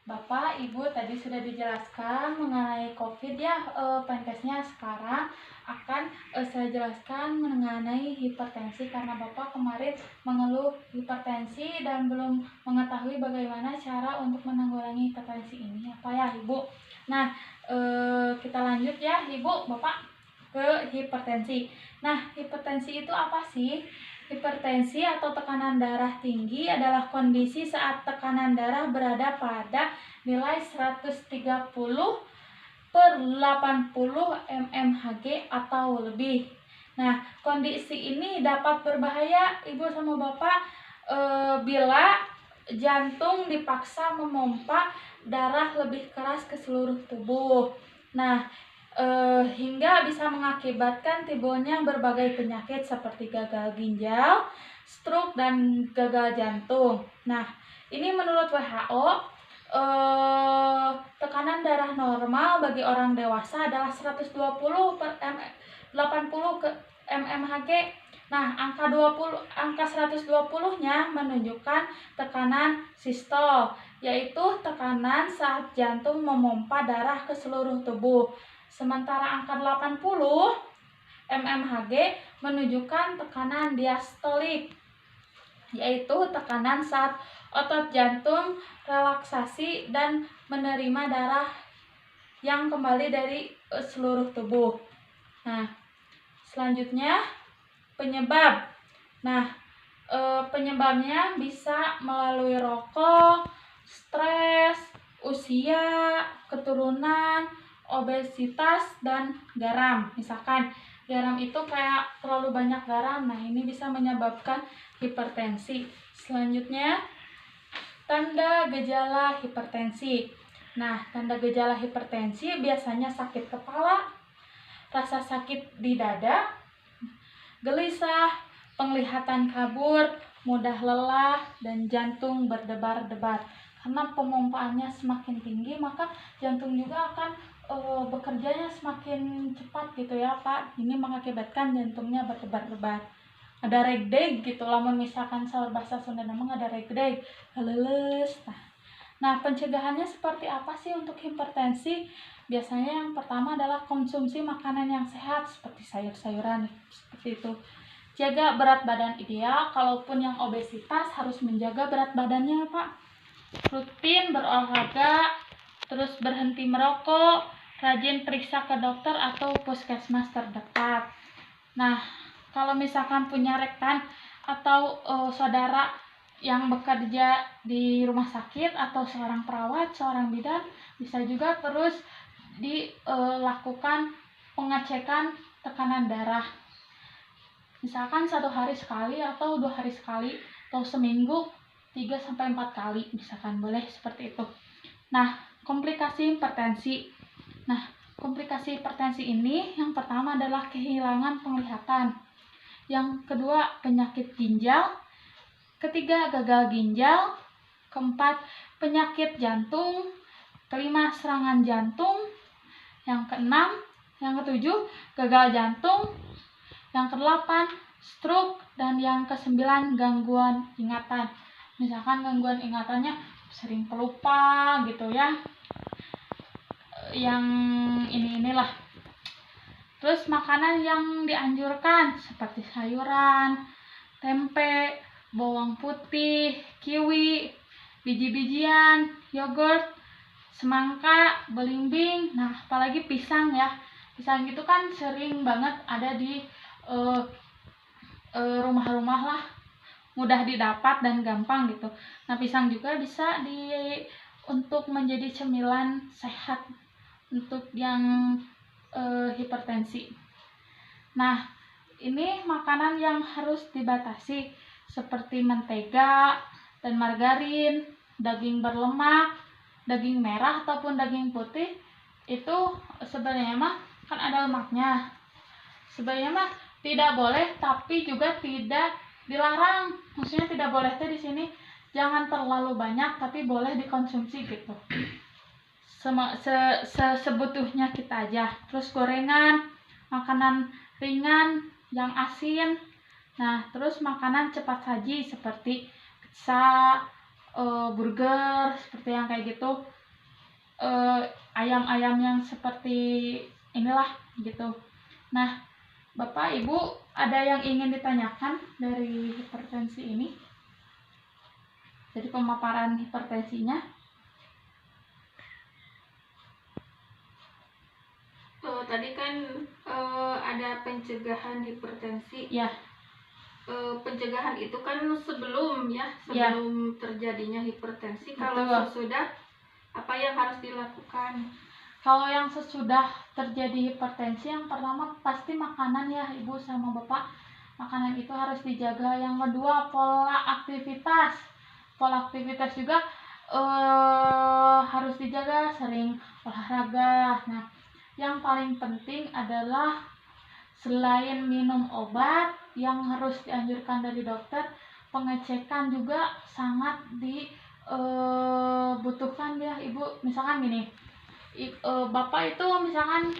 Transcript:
Bapak, Ibu tadi sudah dijelaskan mengenai COVID ya. Penkesnya sekarang akan saya jelaskan mengenai hipertensi karena Bapak kemarin mengeluh hipertensi dan belum mengetahui bagaimana cara untuk menanggulangi hipertensi ini, apa ya Ibu? Nah, kita lanjut ya Ibu, Bapak ke hipertensi. Nah, hipertensi itu apa sih? Hipertensi atau tekanan darah tinggi adalah kondisi saat tekanan darah berada pada nilai 130/80 mmHg atau lebih. Nah, kondisi ini dapat berbahaya Ibu sama Bapak bila jantung dipaksa memompa darah lebih keras ke seluruh tubuh. Nah, hingga bisa mengakibatkan timbulnya berbagai penyakit seperti gagal ginjal, stroke, dan gagal jantung. Nah, ini menurut WHO, tekanan darah normal bagi orang dewasa adalah 120/80 mmHg. Nah, angka 120-nya menunjukkan tekanan sistol, yaitu tekanan saat jantung memompa darah ke seluruh tubuh. Sementara angka 80 mmHg menunjukkan tekanan diastolik, yaitu tekanan saat otot jantung relaksasi dan menerima darah yang kembali dari seluruh tubuh. Nah, selanjutnya penyebab. Nah, penyebabnya bisa melalui rokok, stres, usia, keturunan, obesitas, dan garam. Misalkan garam itu kayak terlalu banyak garam, nah ini bisa menyebabkan hipertensi. Selanjutnya, tanda gejala hipertensi. Nah, tanda gejala hipertensi biasanya sakit kepala, rasa sakit di dada, gelisah, penglihatan kabur, mudah lelah, dan jantung berdebar-debar. Karena pemompaannya semakin tinggi, maka jantung juga akan bekerjanya semakin cepat gitu ya Pak. Ini mengakibatkan jantungnya berdebar-debar. Ada regdeg gitu, lamun misalkan saur bahasa Sunda namanya ada regdeg, haleles. Nah, pencegahannya seperti apa sih untuk hipertensi? Biasanya yang pertama adalah konsumsi makanan yang sehat seperti sayur-sayuran seperti itu. Jaga berat badan ideal, kalaupun yang obesitas harus menjaga berat badannya, Pak. Rutin berolahraga, terus berhenti merokok, rajin periksa ke dokter atau puskesmas terdekat. Nah, kalau misalkan punya rekan atau saudara yang bekerja di rumah sakit atau seorang perawat, seorang bidan, bisa juga terus dilakukan pengecekan tekanan darah. Misalkan 1 hari sekali atau 2 hari sekali atau seminggu 3-4 kali, misalkan boleh seperti itu. Nah, komplikasi hipertensi. Nah, komplikasi hipertensi ini yang pertama adalah kehilangan penglihatan. Yang kedua, penyakit ginjal. Ketiga, gagal ginjal. Keempat, penyakit jantung. Kelima, serangan jantung. Yang keenam, yang ketujuh, gagal jantung. Yang kedelapan, stroke. Dan yang kesembilan, gangguan ingatan. Misalkan gangguan ingatannya sering pelupa gitu ya. Yang inilah. Terus makanan yang dianjurkan seperti sayuran, tempe, bawang putih, kiwi, biji-bijian, yogurt, semangka, belimbing. Nah, apalagi pisang ya. Pisang itu kan sering banget ada di rumah-rumah lah, mudah didapat dan gampang gitu. Nah, pisang juga bisa untuk menjadi cemilan sehat untuk yang hipertensi. Nah, ini makanan yang harus dibatasi seperti mentega dan margarin, daging berlemak, daging merah ataupun daging putih. Itu sebenarnya mah kan ada lemaknya. Sebenarnya mah tidak boleh, tapi juga tidak dilarang. Maksudnya tidak boleh tuh di sini jangan terlalu banyak, tapi boleh dikonsumsi gitu. Sebutuhnya kita aja. Terus gorengan, makanan ringan yang asin. Nah, terus makanan cepat saji seperti pizza, burger seperti yang kayak gitu, ayam-ayam yang seperti inilah gitu. Nah, Bapak Ibu ada yang ingin ditanyakan dari hipertensi ini? Jadi pemaparan hipertensinya. Tadi kan ada pencegahan hipertensi. Ya. Pencegahan itu kan sebelum terjadinya hipertensi. Kalau sesudah, apa yang harus dilakukan? Kalau yang sesudah terjadi hipertensi, yang pertama pasti makanan ya Ibu sama Bapak. Makanan itu harus dijaga. Yang kedua pola aktivitas. Pola aktivitas juga harus dijaga, sering olahraga. Nah, yang paling penting adalah selain minum obat yang harus dianjurkan dari dokter, pengecekan juga sangat dibutuhkan ya Ibu. Misalkan gini, Bapak itu misalkan